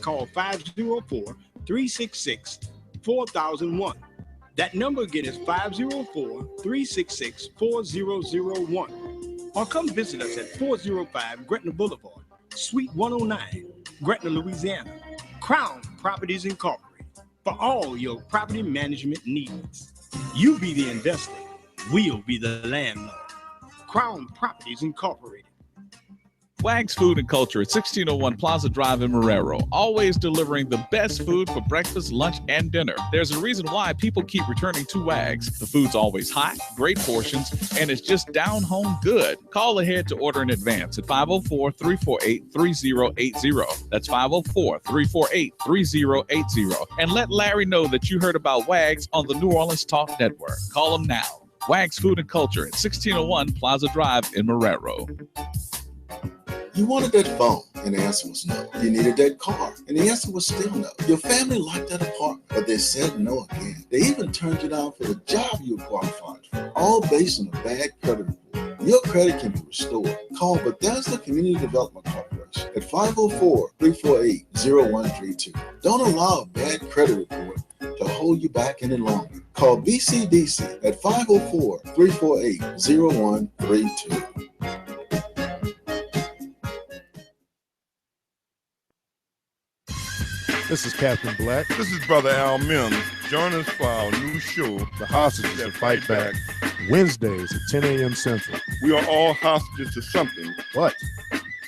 call 504-366-4001. That number again is 504-366-4001. Or come visit us at 405 Gretna Boulevard, Suite 109, Gretna, Louisiana. Crown Properties Incorporated, for all your property management needs. You be the investor, we'll be the landlord. Crown Properties Incorporated. Wags Food and Culture at 1601 Plaza Drive in Marrero. Always delivering the best food for breakfast, lunch, and dinner. There's a reason why people keep returning to Wags. The food's always hot, great portions, and it's just down home good. Call ahead to order in advance at 504-348-3080. That's 504-348-3080. And let Larry know that you heard about Wags on the New Orleans Talk Network. Call him now. Wags Food and Culture at 1601 Plaza Drive in Marrero. You wanted that phone, and the answer was no. You needed that car, and the answer was still no. Your family liked that apartment, but they said no again. They even turned you down for the job you qualified for, all based on a bad credit report. Your credit can be restored. Call Bethesda Community Development Corporation at 504-348-0132. Don't allow a bad credit report to hold you back any longer. Call BCDC at 504-348-0132. This is Captain Black. This is Brother Al Mims. Join us for our new show, The Hostages That Fight Back, Wednesdays at 10 a.m. Central. We are all hostages to something. But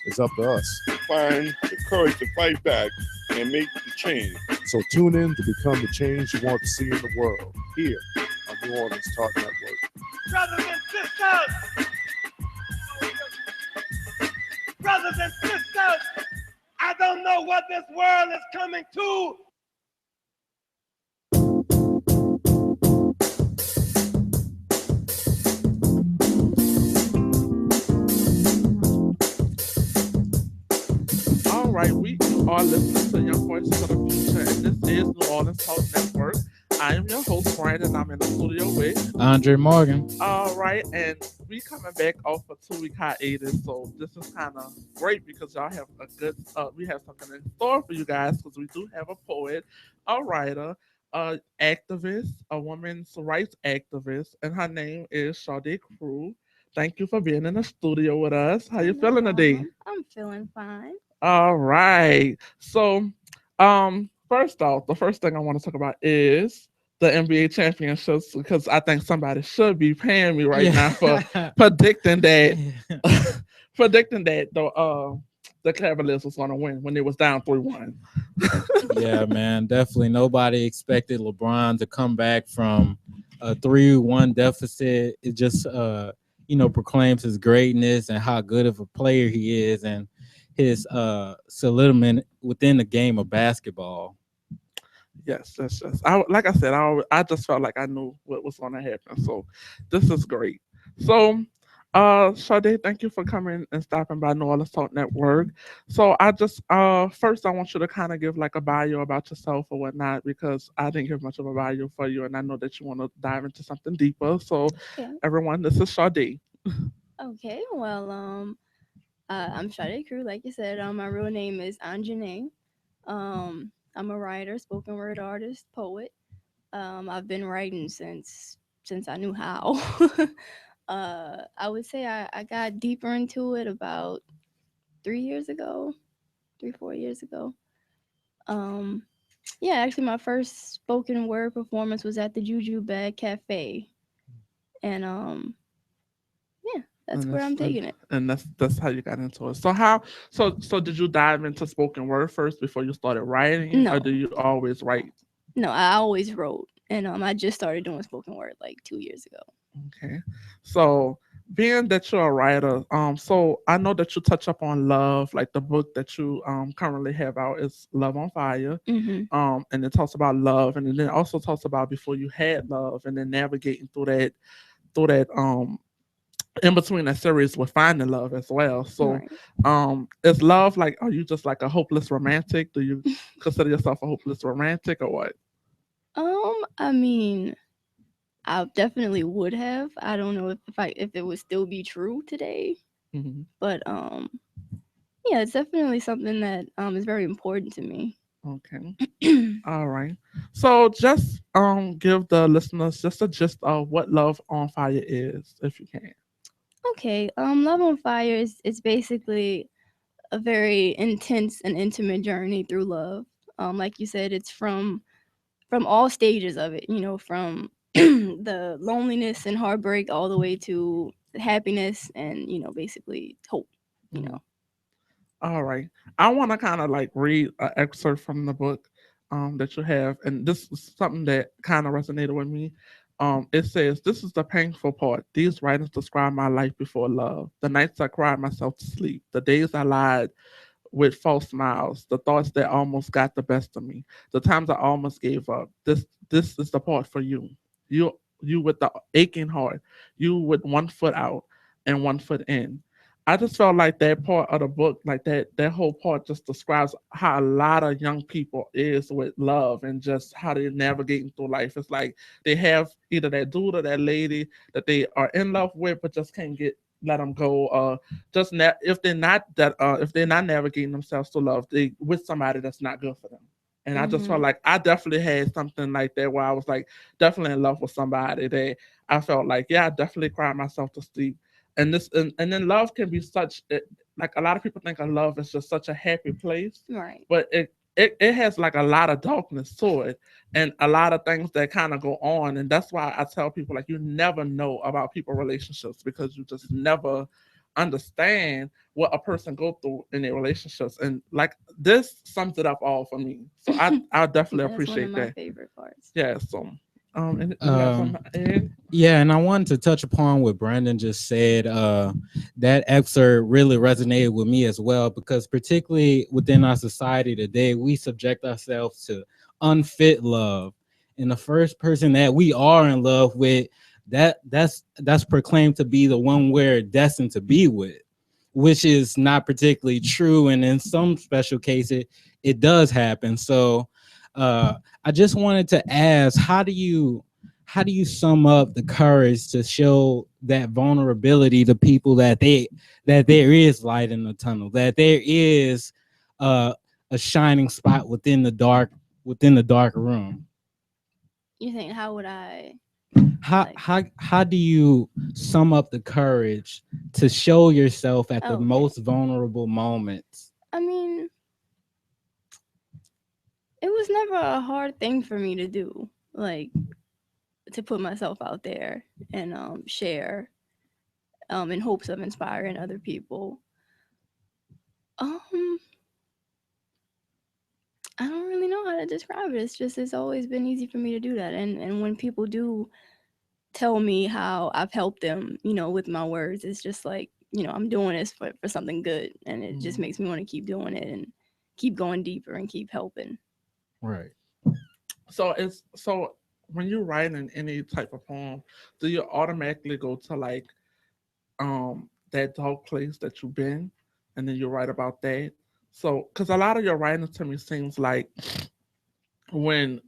it's up to us to find the courage to fight back and make the change. So tune in to become the change you want to see in the world, here on New Orleans Talk Network. Brothers and sisters! Brothers and sisters! I don't know what this world is coming to. All right, we are listening to Young Voices of the Future, and this is New Orleans Talk Network. I am your host, Brian, and I'm in the studio with Andre Morgan. All right, and we coming back off a 2-week hiatus, so this is kind of great because y'all have a good. We have something in store for you guys because we do have a poet, a writer, a activist, a women's rights activist, and her name is Sade Crew. Thank you for being in the studio with us. How you feeling today? I'm feeling fine. All right, so first off, the first thing I want to talk about is the NBA championships because I think somebody should be paying me right now for predicting that the Cavaliers was going to win when it was down 3-1. Yeah, man, definitely nobody expected LeBron to come back from a 3-1 deficit. It just proclaims his greatness and how good of a player he is and his solidity within the game of basketball. Yes, that's just like I said, I just felt like I knew what was going to happen. So this is great. So Sade, thank you for coming and stopping by New Orleans Talk Network. So I just first I want you to kind of give like a bio about yourself or whatnot because I didn't give much of a bio for you and I know that you want to dive into something deeper. So everyone, this is Sade. Okay, well I'm Sade Crew, like you said. My real name is Anjanae. I'm a writer, spoken word artist, poet. I've been writing since I knew how. I would say I got deeper into it about 4 years ago. Yeah, actually my first spoken word performance was at the Juju Bag Cafe. And yeah, that's where I'm taking it. And that's how you got into it. So did you dive into spoken word first before you started writing? No. Or do you always write? No, I always wrote. And I just started doing spoken word like 2 years ago. Okay. So being that you're a writer, so I know that you touch up on love, like the book that you currently have out is Love on Fire. Mm-hmm. And it talks about love and then it also talks about before you had love and then navigating through that in between that series with finding love as well. So is love like, are you just like a hopeless romantic? Do you consider yourself a hopeless romantic or what? I mean, I definitely would have. I don't know if it would still be true today. Mm-hmm. But yeah, it's definitely something that is very important to me. Okay. All right. So just give the listeners just a gist of what Love on Fire is, if you can. Okay, Love on Fire is basically a very intense and intimate journey through love. Like you said, it's from all stages of it, from the loneliness and heartbreak all the way to happiness and, basically hope, you Mhm. know. All right. I want to kind of like read an excerpt from the book that you have, and this is something that kind of resonated with me. It says, "This is the painful part. These writings describe my life before love. The nights I cried myself to sleep, the days I lied with false smiles, the thoughts that almost got the best of me, the times I almost gave up. This is the part for you. You with the aching heart, you with one foot out and one foot in." I just felt like that part of the book, like that whole part just describes how a lot of young people is with love and just how they're navigating through life. It's like they have either that dude or that lady that they are in love with but just can't get let them go. If they're not if they're not navigating themselves to love, they with somebody that's not good for them. And I just felt Hmm. like I definitely had something like that where I was like definitely in love with somebody that I felt like, yeah, I definitely cried myself to sleep. And then love can be like a lot of people think of love is just such a happy place, Right. but it has like a lot of darkness to it and a lot of things that kind of go on. And that's why I tell people like you never know about people relationships because you just never understand what a person go through in their relationships. And like this sums it up all for me. So I definitely Yeah, that's one of appreciate my that. favorite parts. Yeah. So and you have Um, something to add? yeah, and I wanted to touch upon what Brandon just said. That excerpt really resonated with me as well because, particularly within our society today, we subject ourselves to unfit love, and the first person that we are in love with, that's proclaimed to be the one we're destined to be with, which is not particularly true, and in some special cases, it does happen. So, uh, I just wanted to ask, how do you sum up the courage to show that vulnerability to people that there is light in the tunnel, that there is uh, a shining spot within the dark room? You think, how would I, how like, how how do you sum up the courage to show yourself at the okay. most vulnerable moments? I mean, it was never a hard thing for me to do, like, to put myself out there and share in hopes of inspiring other people. Um, I don't really know how to describe it. It's always been easy for me to do that. And when people do tell me how I've helped them, with my words, it's just like, I'm doing this for something good, and it just Mhm. makes me want to keep doing it and keep going deeper and keep helping. Right. So when you're writing any type of poem, do you automatically go to like that dark place that you've been, and then you write about that? So because a lot of your writing to me seems like when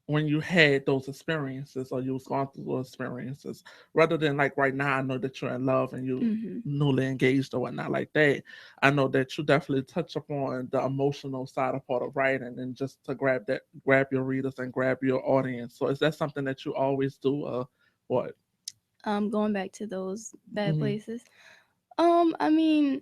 when you had those experiences or you was going through those experiences, rather than like right now, I know that you're in love and you Hmm. newly engaged or whatnot like that. I know that you definitely touch upon the emotional side of part of writing and just to grab your readers and grab your audience. So is that something that you always do? What? Going back to those bad Hmm. places. I mean,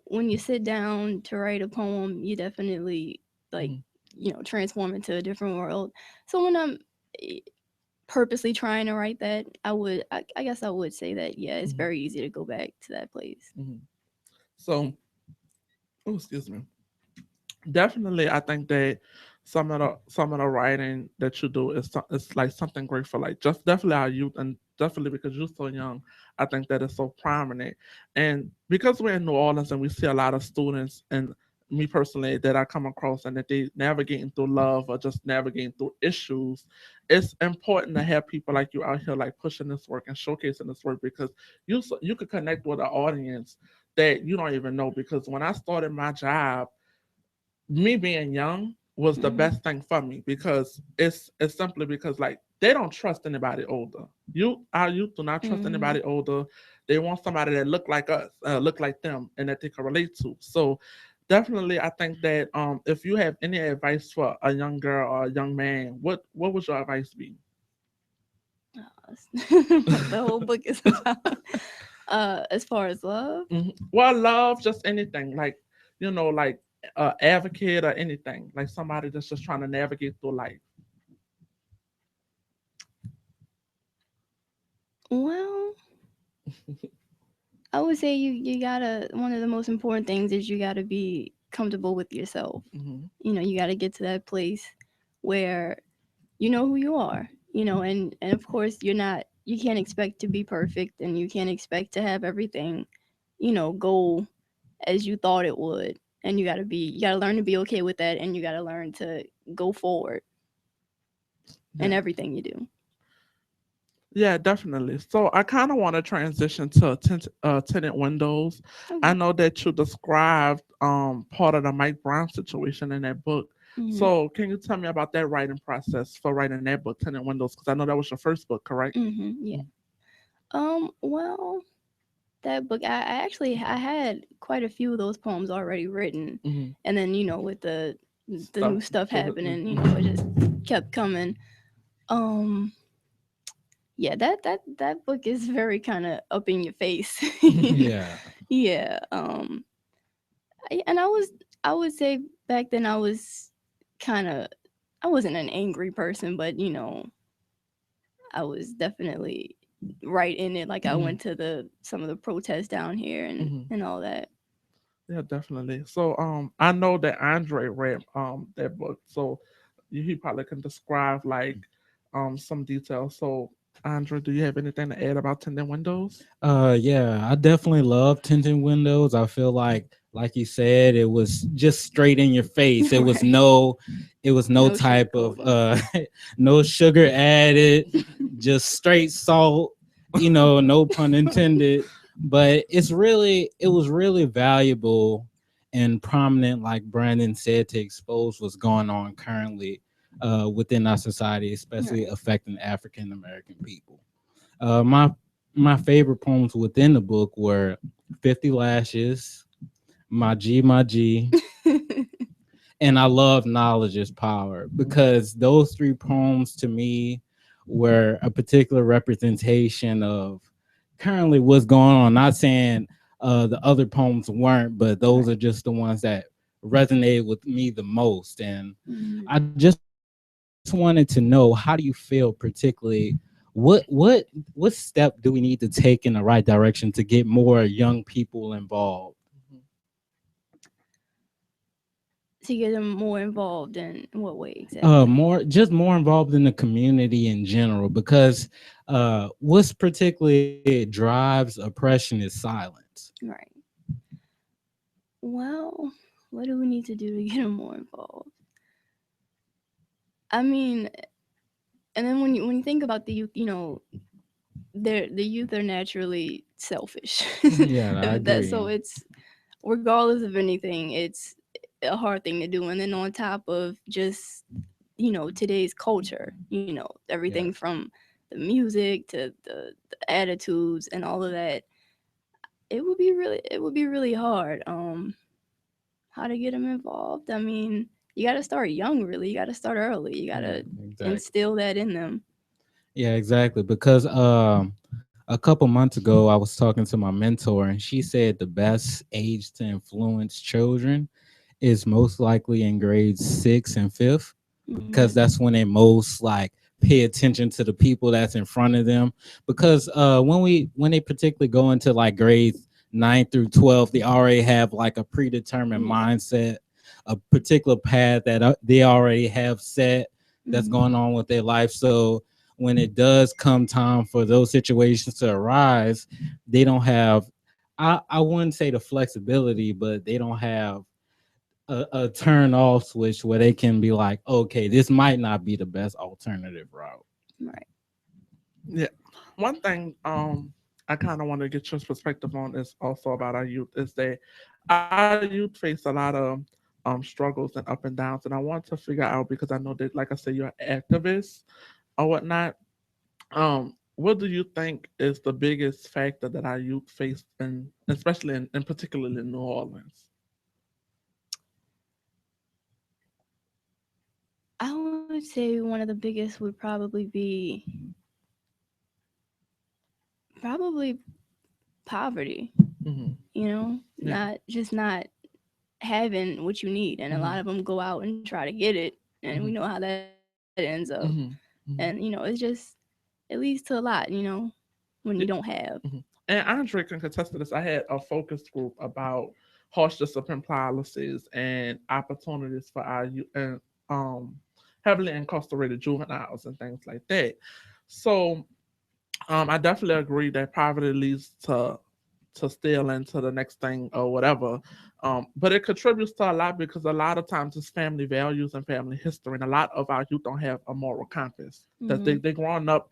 when you sit down to write a poem, you definitely, like, Hmm. transform into a different world. So when I'm eh, purposely trying to write that, I guess I would say that, yeah, it's Hmm. very easy to go back to that place. Hmm. So, oh, excuse me. Definitely, I think that some of the writing that you do is like something great for like just definitely our youth and definitely because you're so young. I think that is so prominent, and because we're in New Orleans and we see a lot of students and me personally that I come across and that they navigating through love or just navigating through issues. It's important to have people like you out here like pushing this work and showcasing this work because you could connect with an audience that you don't even know. Because when I started my job, me being young was the Hmm. best thing for me because it's simply because like they don't trust anybody older. Our youth do not trust Hmm. anybody older. They want somebody that look like us, look like them, and that they can relate to. So definitely, I think that if you have any advice for a young girl or a young man, what would your advice be? What the whole book is about. As far as love. Well, love, just anything, like like advocate or anything, like somebody that's just trying to navigate through life. Well, I would say you gotta. One of the most important things is you gotta be comfortable with yourself. Hmm. You gotta get to that place where you know who you are. And of course you can't expect to be perfect, and you can't expect to have everything, go as you thought it would. And you gotta learn to be okay with that, and you gotta learn to go forward in Yeah. everything you do. Yeah, definitely. So I kind of want to transition to tenant windows. I Okay. know that you described part of the Mike Brown situation in that book. Hmm. So can you tell me about that writing process for writing that book, Tenant Windows? Because I know that was your first book, correct? Yeah. Well, that book, I actually I had quite a few of those poems already written, Mm-hmm. and then with the Stuff. new stuff So, happening, it just kept coming. Um, yeah, that book is very kind of up in your face. Yeah. Yeah. And I would say back then I was kind of I wasn't an angry person, but I was definitely right in it. Like I mm-hmm. went to the some of the protests down here and Mm-hmm. and all that. Yeah, definitely. So I know that Andre read that book, so he probably can describe like some details. So Andre, do you have anything to add about Tenant Windows? Yeah, I definitely love tinted windows. I feel like you said, it was just straight in your face. Right. It was no No type of sugarcoating. no sugar added, just straight salt, no pun intended. But it was really valuable and prominent, like Brandon said, to expose what's going on currently within our society, especially Right. affecting African American people. My favorite poems within the book were 50 Lashes, My G, and I love Knowledge is Power, because those three poems to me were a particular representation of currently what's going on. Not saying the other poems weren't, but those are Right. just the ones that resonated with me the most. And Mhm. I just wanted to know, how do you feel particularly? What step do we need to take in the right direction to get more young people involved? To get them more involved in what way exactly? More involved in the community in general, because what's particularly drives oppression is silence. Right. Well, what do we need to do to get them more involved? I mean, and then when you think about the youth, the youth are naturally selfish. Yeah, I So agree. it's regardless of anything, it's a hard thing to do. And then on top of just today's culture, everything Yeah. from the music to the attitudes and all of that, it would be really hard. How to get them involved? I mean, you got to start young. Really, you got to start early. You got Yeah, to exactly. instill that in them. Yeah, exactly. Because a couple months ago, I was talking to my mentor, and she said the best age to influence children is most likely in grades 6 and 5, because Hmm. that's when they most like pay attention to the people that's in front of them. Because when they particularly go into like grades 9 through 12, they already have like a predetermined Yeah. mindset, a particular path that they already have set that's Hmm. going on with their life. So when it does come time for those situations to arise, they don't have, I wouldn't say the flexibility, but they don't have a turn off switch where they can be like, okay, this might not be the best alternative route. Right. Yeah. One thing I kind of want to get your perspective on is also about our youth is that our youth face a lot of struggles and up and downs, and I want to figure out, because I know that, like I said, you're an activist or whatnot. What do you think is the biggest factor that our youth face, and especially in particularly in New Orleans? I would say one of the biggest would probably be poverty. You know, not having what you need, and a lot of them go out and try to get it, and we know how that ends up. And it's just, it leads to a lot, when you don't have. And Andre can contest to this. I had a focus group about harsh discipline policies and opportunities for our youth and heavily incarcerated juveniles and things like that. So I definitely agree that poverty leads to stealing to the next thing or whatever. But it contributes to a lot because a lot of times it's family values and family history, and a lot of our youth don't have a moral compass. That they growing up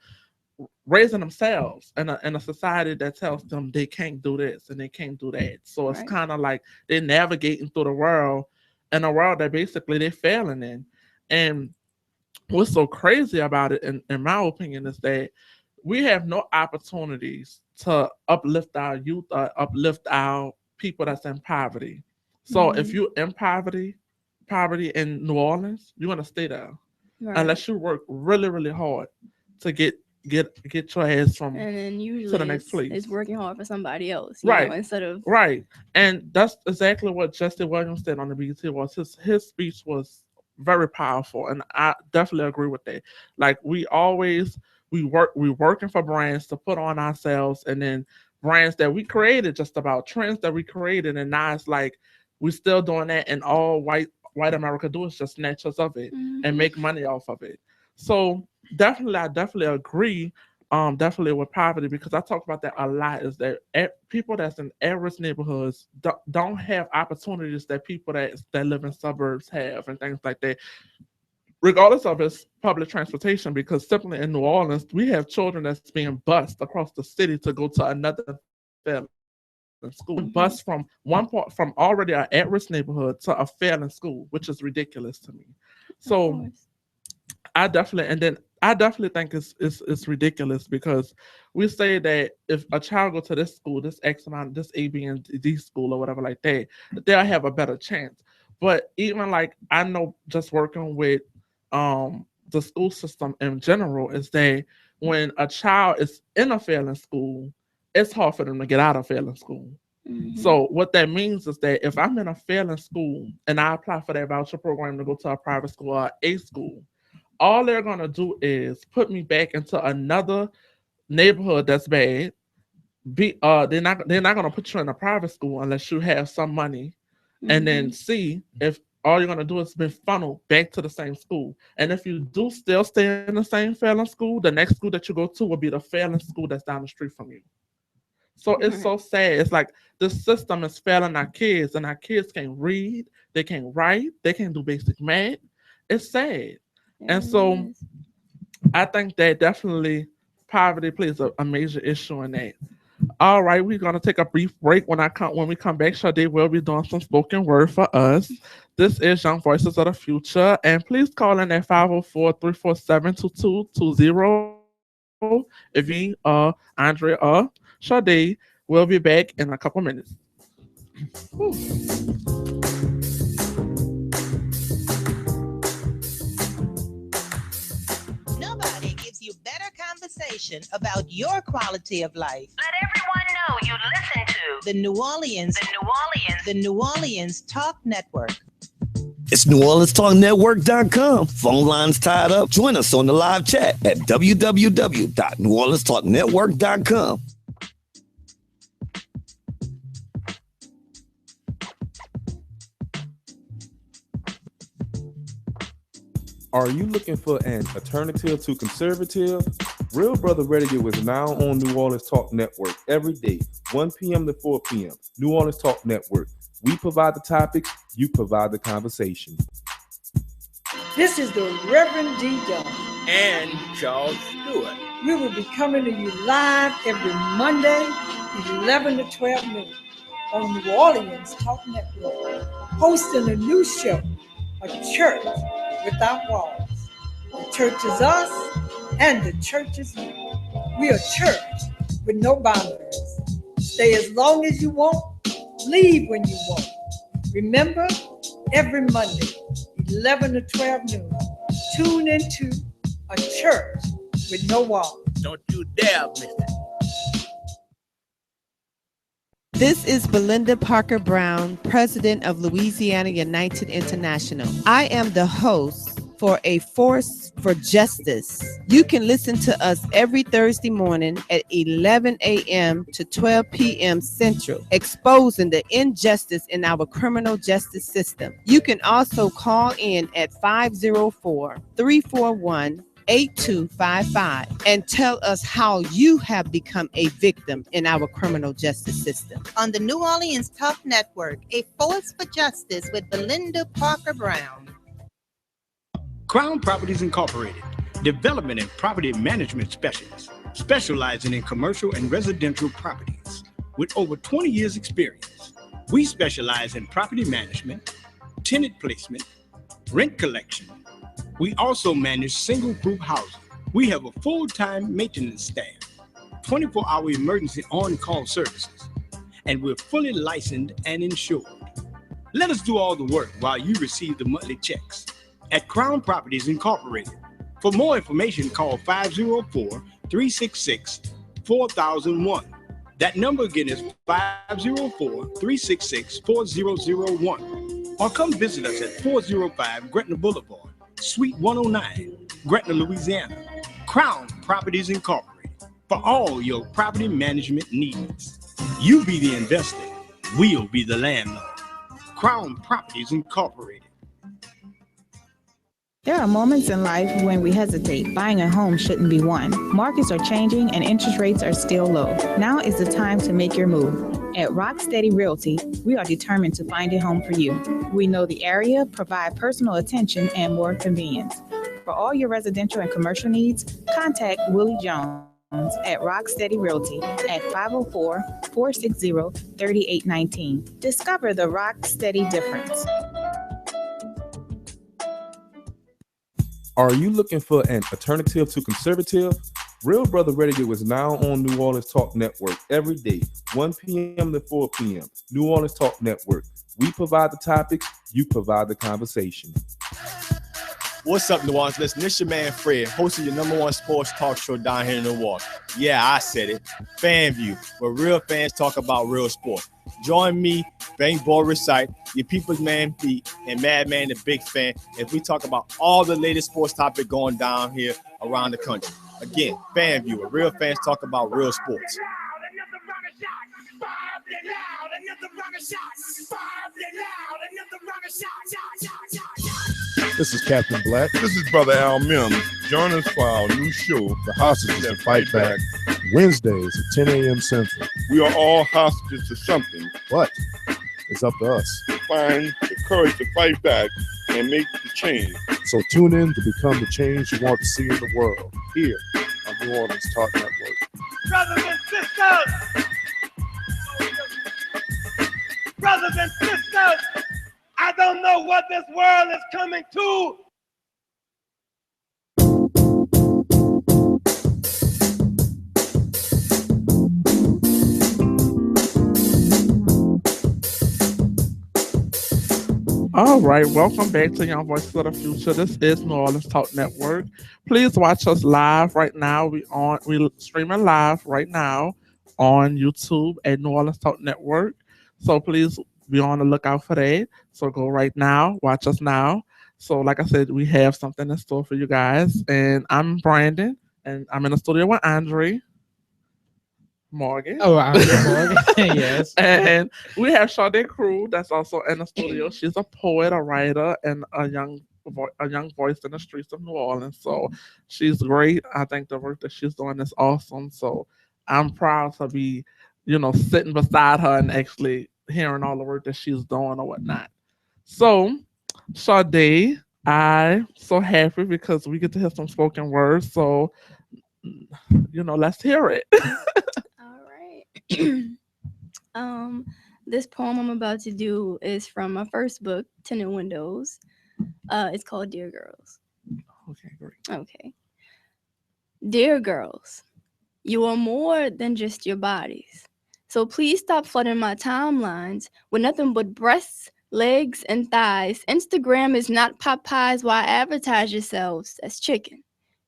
raising themselves in a society that tells them they can't do this and they can't do that. So it's kind of like they're navigating through the world in a world that basically they're failing in. And what's so crazy about it, in my opinion, is that we have no opportunities to uplift our youth or uplift our people that's in poverty. So if you're in poverty in New Orleans, you're gonna stay there unless you work really, really hard to get your ass from and then usually to the next place. It's working hard for somebody else, instead of And that's exactly what Jesse Williams said on the BET was. His speech was very powerful, and I definitely agree with that. Like we working for brands to put on ourselves, and then brands that we created, just about trends that we created, and now it's like we're still doing that, and all white America do is just snatch us of it and make money off of it. So I definitely agree. Definitely with poverty, because I talk about that a lot, is that people that's in at-risk neighborhoods don't have opportunities that people that live in suburbs have, and things like that, regardless of its public transportation. Because simply in New Orleans, we have children that's being bused across the city to go to another school, bused from one part, from already an at-risk neighborhood to a failing school, which is ridiculous to me. So I definitely think it's ridiculous, because we say that if a child go to this school, this X amount, this A, B, and D school or whatever like that, they'll have a better chance. But even like I know, just working with the school system in general, is that when a child is in a failing school, it's hard for them to get out of failing school. So what that means is that if I'm in a failing school and I apply for that voucher program to go to a private school or a school, all they're gonna do is put me back into another neighborhood that's bad. They're not gonna put you in a private school unless you have some money, and then see if all you're gonna do is be funneled back to the same school. And if you do still stay in the same failing school, the next school that you go to will be the failing school that's down the street from you. So it's so sad. It's like the system is failing our kids, and our kids can't read, they can't write, they can't do basic math. It's sad. And so I think that definitely poverty plays a major issue in that. All right, we're gonna take a brief break. When we come back, Sade will be doing some spoken word for us. This is Young Voices of the Future, and please call in at 504-347-2220. If you Andrea or Sade, we'll be back in a couple minutes. Nobody gives you better conversation about your quality of life. Let everyone know you listen to the New Orleans Talk Network. It's NewOrleansTalkNetwork.com. Phone lines tied up. Join us on the live chat at www.NewOrleansTalkNetwork.com. Are you looking for an alternative to conservative? Real Brother Radio is now on New Orleans Talk Network every day, 1 p.m. to 4 p.m. New Orleans Talk Network. We provide the topics, you provide the conversation. This is the Reverend D. Dunn and Charles Stewart. We will be coming to you live every Monday, 11 to 12 noon on New Orleans Talk Network, hosting a new show, A Church Without Walls. The church is us, and the church is you. We are church with no boundaries. Stay as long as you want, leave when you want. Remember, every Monday, 11 to 12 noon, tune into a church with no walls. Don't you dare miss it. This is Belinda Parker Brown, President of Louisiana United International. I am the host for A Force for Justice. You can listen to us every Thursday morning at 11 a.m. to 12 p.m. Central, exposing the injustice in our criminal justice system. You can also call in at 504-341-8255 and tell us how you have become a victim in our criminal justice system. On the New Orleans Talk Network, A Force for Justice with Belinda Parker Brown. Crown Properties Incorporated, development and property management specialists, specializing in commercial and residential properties. With over 20 years experience, we specialize in property management, tenant placement, rent collection. We also manage single-group housing. We have a full-time maintenance staff, 24-hour emergency on-call services, and we're fully licensed and insured. Let us do all the work while you receive the monthly checks at Crown Properties Incorporated. For more information, call 504-366-4001. That number again is 504-366-4001. Or come visit us at 405 Gretna Boulevard, Suite 109, Gretna, Louisiana. Crown Properties Incorporated, for all your property management needs. You be the investor, we'll be the landlord. Crown Properties Incorporated. There are moments in life when we hesitate. Buying a home shouldn't be one. Markets are changing and interest rates are still low. Now is the time to make your move. At Rocksteady Realty, we are determined to find a home for you. We know the area, provide personal attention, and more convenience. For all your residential and commercial needs, contact Willie Jones at Rocksteady Realty at 504-460-3819. Discover the Rocksteady difference. Are you looking for an alternative to conservative? Real Brother Radio is now on New Orleans Talk Network every day, 1 p.m. to 4 p.m. New Orleans Talk Network. We provide the topics, you provide the conversation. What's up, New Orleans? Listen, this your man Fred, hosting your number one sports talk show down here in New Orleans. Yeah, I said it. Fan View, where real fans talk about real sports. Join me, Bank Ball Recite, your people's man B, and Madman the Big Fan, as we talk about all the latest sports topics going down here around the country. Again, Fan View, where real fans talk about real sports. This is Captain Black. This is Brother Al Mims. Join us for our new show, The Hostages That Fight Back, Wednesdays at 10 a.m. Central. We are all hostages to something. But it's up to us. Find the courage to fight back and make the change. So tune in to become the change you want to see in the world, here on New Orleans Talk Network. Brothers and sisters! Brothers and sisters! I don't know what this world is coming to. All right, welcome back to Young Voices of the Future. This is New Orleans Talk Network. Please watch us live right now. We streaming live right now on YouTube at New Orleans Talk Network. So please be on the lookout for that. So go right now, watch us now. So like I said, we have something in store for you guys. And I'm Brandon, and I'm in the studio with Andre Morgan. Oh, Morgan. Yes. And we have Sade Crew that's also in the studio. She's a poet, a writer, and a young voice in the streets of New Orleans. So she's great. I think the work that she's doing is awesome. So I'm proud to be, sitting beside her and actually hearing all the work that she's doing or whatnot. So Sade, I'm so happy because we get to hear some spoken words. So, let's hear it. This poem I'm about to do is from my first book, Tinted Windows. It's called Dear Girls. Okay, great. Okay. Dear girls, you are more than just your bodies. So please stop flooding my timelines with nothing but breasts, Legs and thighs. Instagram is not Popeyes. Why advertise yourselves as chicken?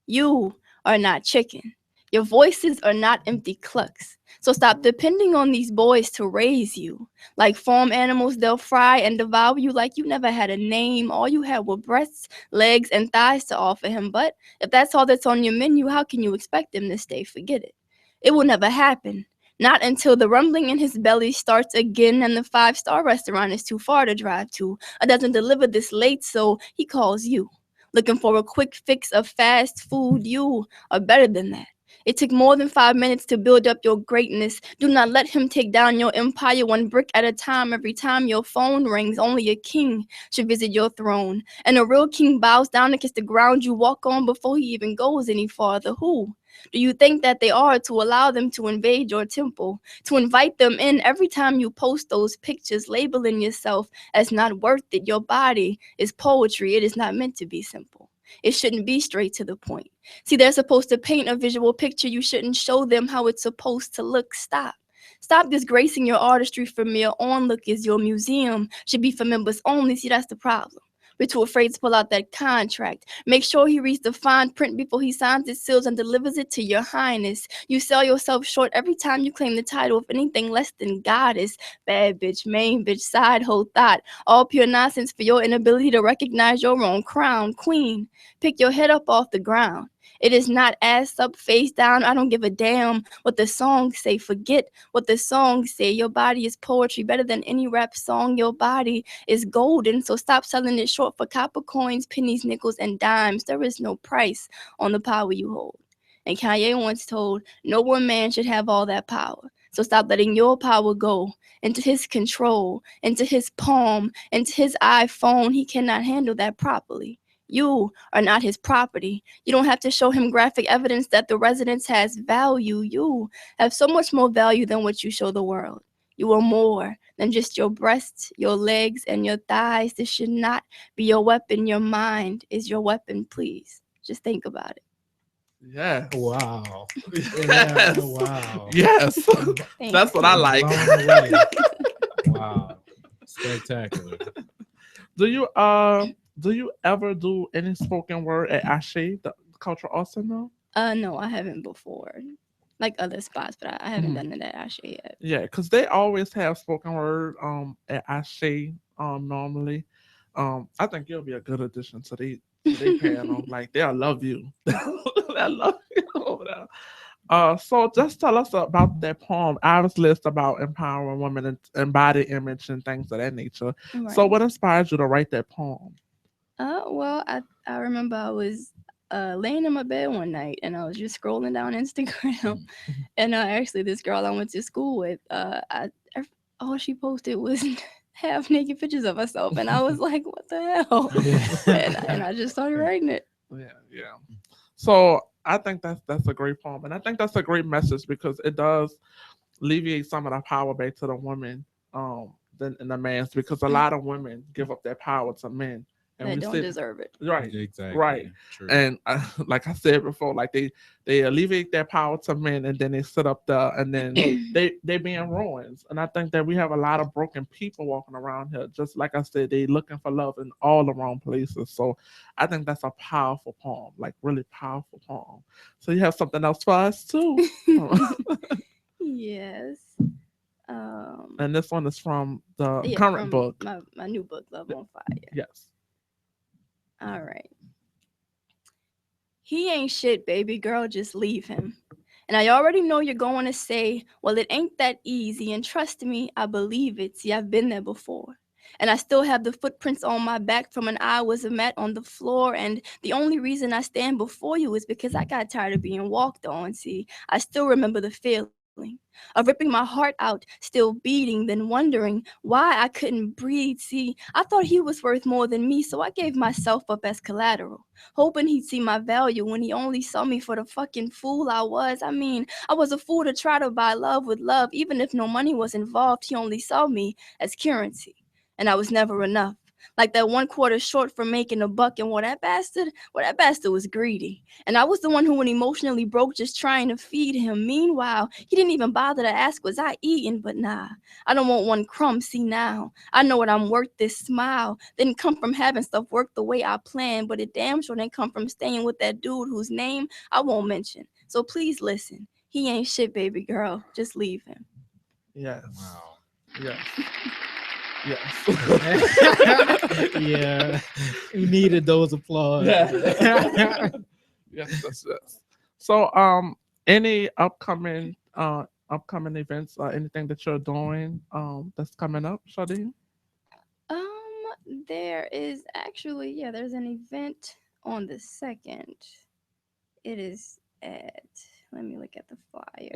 You are not chicken. Your voices are not empty clucks. So stop depending on these boys to raise you. Like farm animals, they'll fry and devour you like you never had a name. All you had were breasts, legs, and thighs to offer him. But if that's all that's on your menu, how can you expect him to stay? Forget it. It will never happen. Not until the rumbling in his belly starts again and the five-star restaurant is too far to drive to or doesn't deliver this late, so he calls you. Looking for a quick fix of fast food, you are better than that. It took more than 5 minutes to build up your greatness. Do not let him take down your empire one brick at a time. Every time your phone rings, only a king should visit your throne. And a real king bows down against the ground you walk on before he even goes any farther. Who do you think that they are to allow them to invade your temple? To invite them in every time you post those pictures, labeling yourself as not worth it. Your body is poetry. It is not meant to be simple. It shouldn't be straight to the point. See, they're supposed to paint a visual picture. You shouldn't show them how it's supposed to look. Stop. Stop disgracing your artistry for mere onlookers. Your museum should be for members only. See, that's the problem. We're too afraid to pull out that contract. Make sure he reads the fine print before he signs his seals and delivers it to your highness. You sell yourself short every time you claim the title of anything less than goddess. Bad bitch, main bitch, side hoe thought. All pure nonsense for your inability to recognize your own crown. Queen, pick your head up off the ground. It is not ass up, face down. I don't give a damn what the songs say. Forget what the songs say. Your body is poetry better than any rap song. Your body is golden, so stop selling it short for copper coins, pennies, nickels, and dimes. There is no price on the power you hold. And Kanye once told, no one man should have all that power. So stop letting your power go into his control, into his palm, into his iPhone. He cannot handle that properly. You are not his property. You don't have to show him graphic evidence that the residence has value. You have so much more value than what you show the world. You are more than just your breasts, your legs, and your thighs. This should not be your weapon. Your mind is your weapon, please. Just think about it. Yes. Wow. Yes. Wow. Yes. Thank That's what I like. Blown away. Wow. Spectacular. Do you ever do any spoken word at Ashe, the cultural arts center? No, I haven't before. Like other spots, but I haven't done it at Ashe yet. Yeah, because they always have spoken word at Ashe normally. I think you'll be a good addition to they panel. Like they'll love you. They'll love you over there. So just tell us about that poem. Obviously, it's about empowering women and body image and things of that nature. So, Right. what inspired you to write that poem? Well, I remember I was laying in my bed one night and I was just scrolling down Instagram, and actually this girl I went to school with, all she posted was half naked pictures of herself, and I was like, what the hell? and I just started writing it. Yeah. So I think that's a great poem, and I think that's a great message because it does alleviate some of the power back to the women, than the man's, because a lot of women give up their power to men, and They we don't deserve it. Right, Exactly. right. True. And like I said before, like they alleviate their power to men, and then they sit up there, and then they be in ruins. And I think that we have a lot of broken people walking around here. Just like I said, they looking for love in all the wrong places. So I think that's a powerful poem, like really powerful poem. So you have something else for us too. Yes. And this one is from the Yeah, current from book. my new book, Love on Fire. Yes. All right. He ain't shit, baby girl, just leave him. And I already know you're going to say, well, it ain't that easy. And trust me, I believe it. See, I've been there before. And I still have the footprints on my back from when I was a mat on the floor. And the only reason I stand before you is because I got tired of being walked on. See, I still remember the feeling of ripping my heart out, still beating, then wondering why I couldn't breathe. See, I thought he was worth more than me, so I gave myself up as collateral, hoping he'd see my value when he only saw me for the fucking fool I was. I mean, I was a fool to try to buy love with love, even if no money was involved. He only saw me as currency, and I was never enough. Like that 1/4 short for making a buck. And that bastard was greedy. And I was the one who went emotionally broke just trying to feed him. Meanwhile, he didn't even bother to ask, was I eating? But nah, I don't want one crumb. See now, I know what I'm worth. This smile didn't come from having stuff work the way I planned, but it damn sure didn't come from staying with that dude whose name I won't mention. So please listen. He ain't shit, baby girl. Just leave him. Yes. Wow. Yes. Yes. Yeah. We needed those applause. Yes, yes. So, any upcoming events or anything that you're doing that's coming up, Shadi? There is actually, yeah, there's an event on the 2nd. It is at, let me look at the flyer.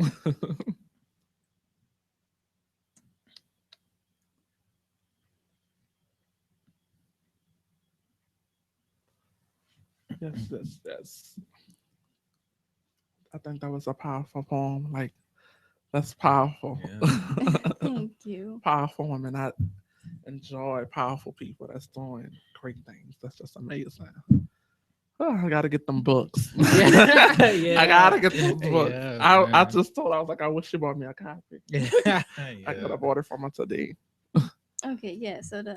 Yes. I think that was a powerful poem. Like, that's powerful. Thank you. Powerful women. I enjoy powerful people that's doing great things. That's just amazing. Oh, I gotta get them books. Yeah. I gotta get those books. Yeah, I man. just told I was like, I wish you bought me a copy. I could have bought it from her today. Okay, yeah. So the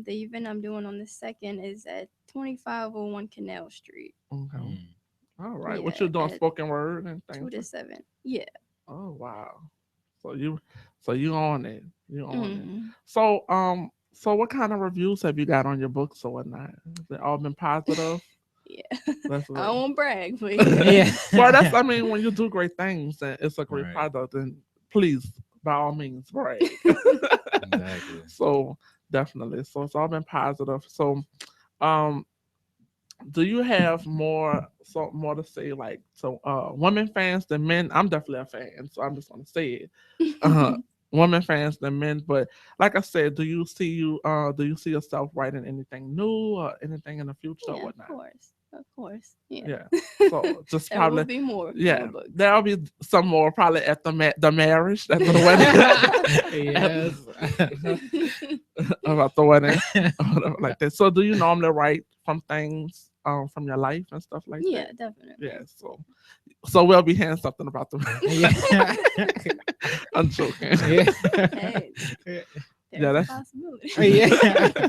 event I'm doing on the 2nd is at 2501 Canal Street. Okay. All right. Yeah, What you doing? at Spoken word and 2 things. to 7. Yeah. Oh wow. So you on it. You on it. Mhm. So what kind of reviews have you got on your books or whatnot? Has it all been positive? Yeah. That's I right. won't brag, but Yeah. Well, that's I mean, when you do great things and it's a great Right. product, then please by all means brag. Exactly. So definitely. So it's all been positive. So um do you have more to say like so women fans than men? I'm definitely a fan, so I'm just gonna say it. Women fans than men, but like I said, do you see yourself writing anything new or anything in the future or yeah, whatnot? of course. Yeah. Yeah. So just There will probably be more books. there'll be some more probably at the marriage, at the wedding. Yes. About the wedding, or whatever like that. So do you normally write from things from your life and stuff like Yeah, that? definitely. Yeah. So we'll be hearing something about them. Yeah. I'm joking. Hey, Yeah, there's that's a possibility. Yeah.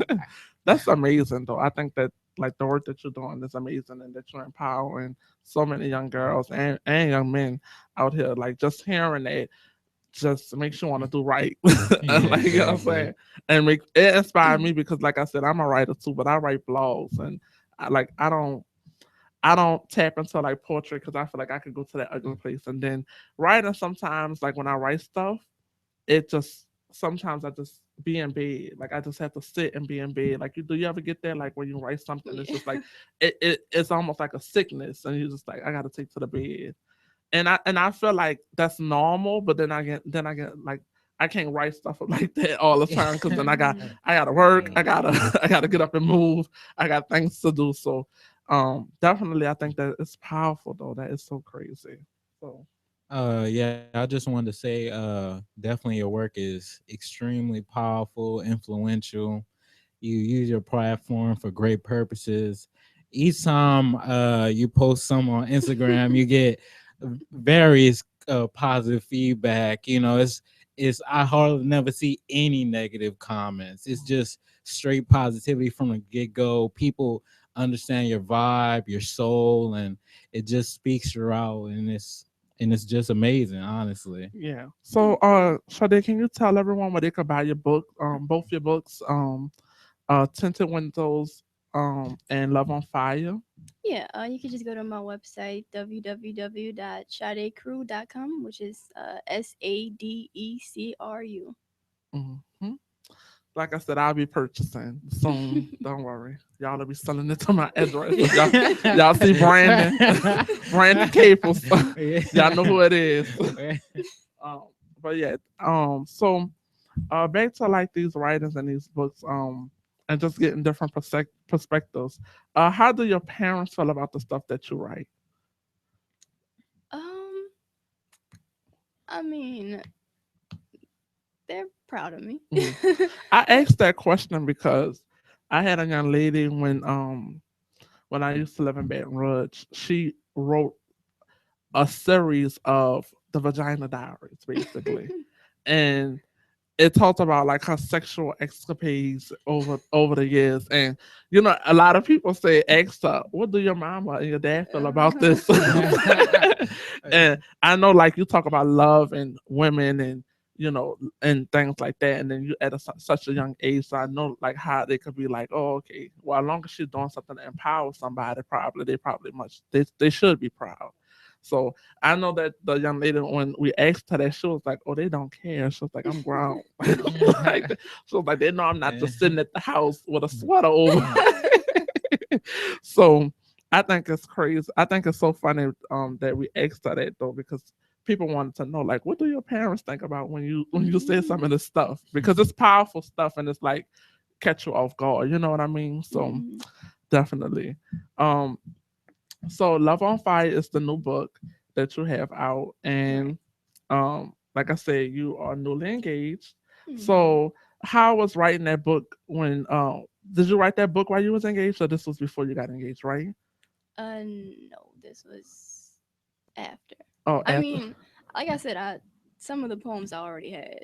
that's amazing though. I think that like the work that you're doing is amazing and that you're empowering so many young girls and young men out here. Like just hearing that just makes you want to do right. Yeah, Like you know what I'm exactly. saying? And it inspired me because like I said, I'm a writer too, but I write blogs and I don't tap into like poetry because I feel like I could go to that ugly place. And then writing sometimes, like when I write stuff, it just sometimes I just be in bed. Like I just have to sit and be in bed. Like do you ever get there? Like when you write something, it's just like it's almost like a sickness, and you just like I got to take to the bed. And I feel like that's normal, but then I get like I can't write stuff like that all the time because then I gotta work, I gotta I gotta get up and move, I got things to do. So definitely I think that it's powerful though. That is so crazy. So Yeah, I just wanted to say, definitely your work is extremely powerful, influential. You use your platform for great purposes. Each time you post some on Instagram, you get various positive feedback. You know, it's I hardly never see any negative comments. It's just straight positivity from the get go. People understand your vibe, your soul, and it just speaks throughout, and it's just amazing, honestly. yeah. So Sade, can you tell everyone where they can buy your book, both your books, Tinted Windows, and Love on Fire? Yeah, you can just go to my website, www.sadecrew.com, which is SADECRU. Hmm. Like I said, I'll be purchasing soon. Don't worry. Y'all will be selling it to my address. If y'all see Brandon, Brandon Caples. Y'all know who it is. But yeah, so back to like these writings and these books, and just getting different perspectives. How do your parents feel about the stuff that you write? Um, I mean, they're proud of me. I asked that question because I had a young lady when I used to live in Baton Rouge. She wrote a series of the Vagina Diaries, basically, and it talked about like her sexual escapades over the years. And a lot of people say, ask her, what do your mama and your dad feel about this? And I know, like, you talk about love and women and and things like that, and then you at such a young age, so I know like how they could be like, oh, okay, well, as long as she's doing something to empower somebody, they should be proud. So I know that the young lady, when we asked her that, she was like, oh, they don't care. She was like, I'm grown. Like, she was like, they know I'm not just sitting at the house with a sweater over. So I think it's crazy. I think it's so funny that we asked her that, though, because people wanted to know, like, what do your parents think about when you say some of this stuff? Because it's powerful stuff, and it's like catch you off guard. You know what I mean? So definitely. So Love on Fire is the new book that you have out, and like I said, you are newly engaged. So how was writing that book when did you write that book while you was engaged, or this was before you got engaged, right? No, this was after. Oh, I after. mean, like I said, some of the poems I already had.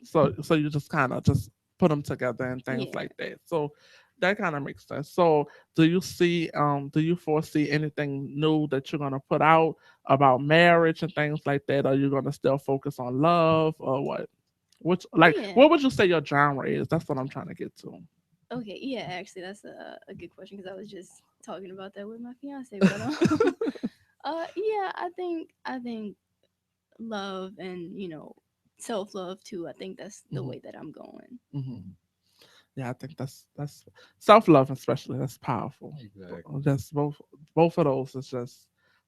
So you just kind of just put them together and things Yeah. like that. So that kind of makes sense. So do you foresee anything new that you're gonna put out about marriage and things like that? Are you gonna still focus on love, or what? Yeah. What would you say your genre is? That's what I'm trying to get to. Okay, yeah, actually, that's a good question because I was just talking about that with my fiance. But yeah, I think love and self love too. I think that's the way that I'm going. Yeah, I think that's self love, especially, that's powerful. Just both of those is just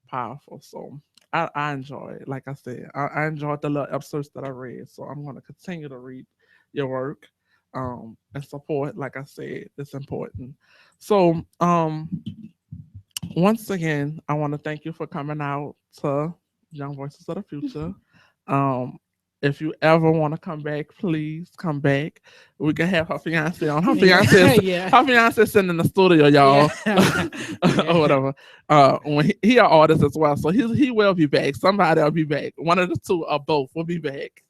powerful. So I enjoy it. Like I said, I enjoyed the little episodes that I read. So I'm gonna continue to read your work, and support. Like I said, it's important. So once again, I want to thank you for coming out to Young Voices of the Future. Um, if you ever want to come back, please come back. We can have her fiance on. Her fiance is sitting in the studio, y'all, or whatever. When he an artist as well, so he will be back. Somebody will be back. One of the two or both will be back.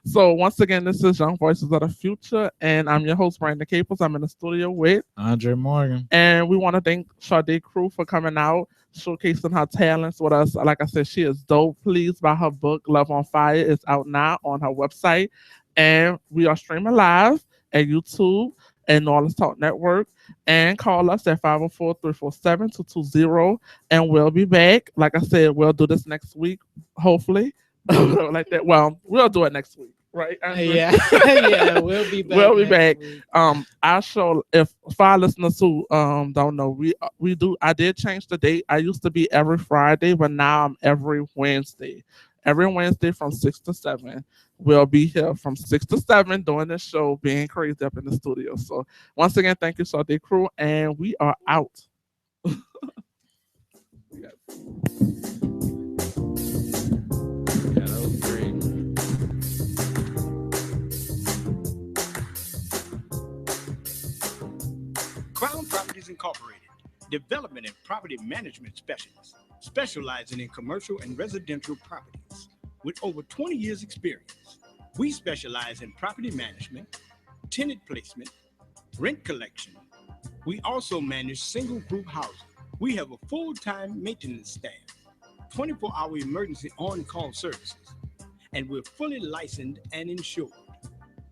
So once again, this is Young Voices of the Future, and I'm your host, Brandon Caples. I'm in the studio with Andre Morgan. and we want to thank Sade Crew for coming out, showcasing her talents with us. Like I said, she is dope. Please buy her book, Love on Fire. It's out now on her website. And we are streaming live at YouTube and New Orleans Talk Network. And call us at 504-347-220. And we'll be back. Like I said, we'll do this next week, hopefully. Like that. Well, we'll do it next week. Right? Andrew? Yeah, we'll be back. We'll be next back. week. Our show, if for our listeners who don't know, we do. I did change the date. I used to be every Friday, but now I'm every Wednesday. Every Wednesday from 6 to 7. We'll be here from 6 to 7 doing this show, being crazy up in the studio. So once again, thank you, Sade Crew, and we are out. Yeah, that was great. Crown Properties Incorporated, development and property management specialists, specializing in commercial and residential properties. With over 20 years experience, we specialize in property management, tenant placement, rent collection. We also manage single group housing. We have a full-time maintenance staff, 24-hour emergency on-call services, and we're fully licensed and insured.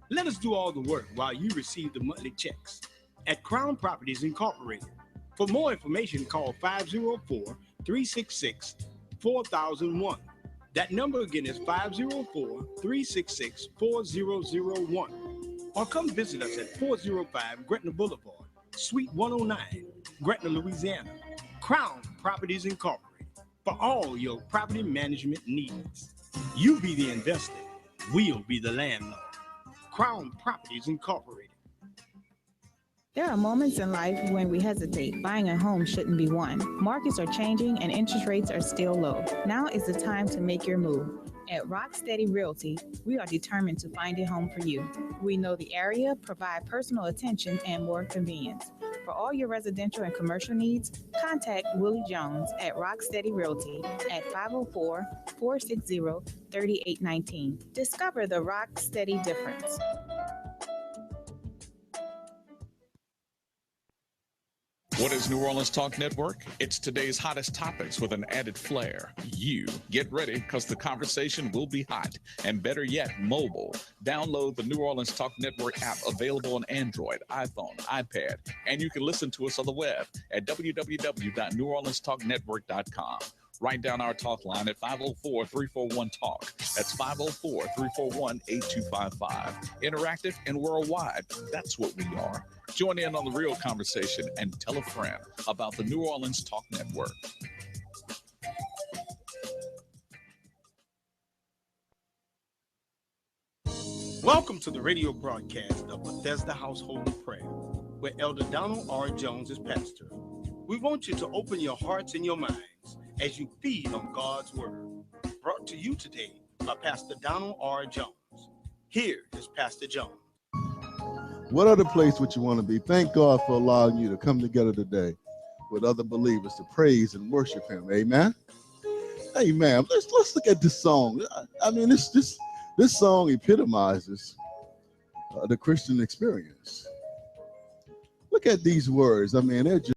Let us do all the work while you receive the monthly checks at Crown Properties Incorporated. For more information, call 504-366-4001. That number again is 504-366-4001. Or come visit us at 405 Gretna Boulevard, Suite 109, Gretna, Louisiana. Crown Properties Incorporated. For all your property management needs. You be the investor, we'll be the landlord. Crown Properties Incorporated. There are moments in life when we hesitate. Buying a home shouldn't be one. Markets are changing and interest rates are still low. Now is the time to make your move. At Rock Steady Realty, we are determined to find a home for you. We know the area, provide personal attention, and more convenience. For all your residential and commercial needs, contact Willie Jones at Rock Steady Realty at 504-460-3819. Discover the Rock Steady difference. What is New Orleans Talk Network? It's today's hottest topics with an added flair. You get ready because the conversation will be hot and better yet, mobile. Download the New Orleans Talk Network app available on Android, iPhone, iPad, and you can listen to us on the web at www.neworleanstalknetwork.com. Write down our talk line at 504-341-TALK. That's 504-341-8255. Interactive and worldwide. That's what we are. Join in on the real conversation and tell a friend about the New Orleans Talk Network. Welcome to the radio broadcast of Bethesda Household of Prayer, where Elder Donald R. Jones is pastor. We want you to open your hearts and your minds as you feed on God's word. Brought to you today by Pastor Donald R. Jones. Here is Pastor Jones. What other place would you want to be? Thank God for allowing you to come together today with other believers to praise and worship him. Amen. Amen. Let's look at this song. I mean, this song epitomizes the Christian experience. Look at these words. I mean, they're just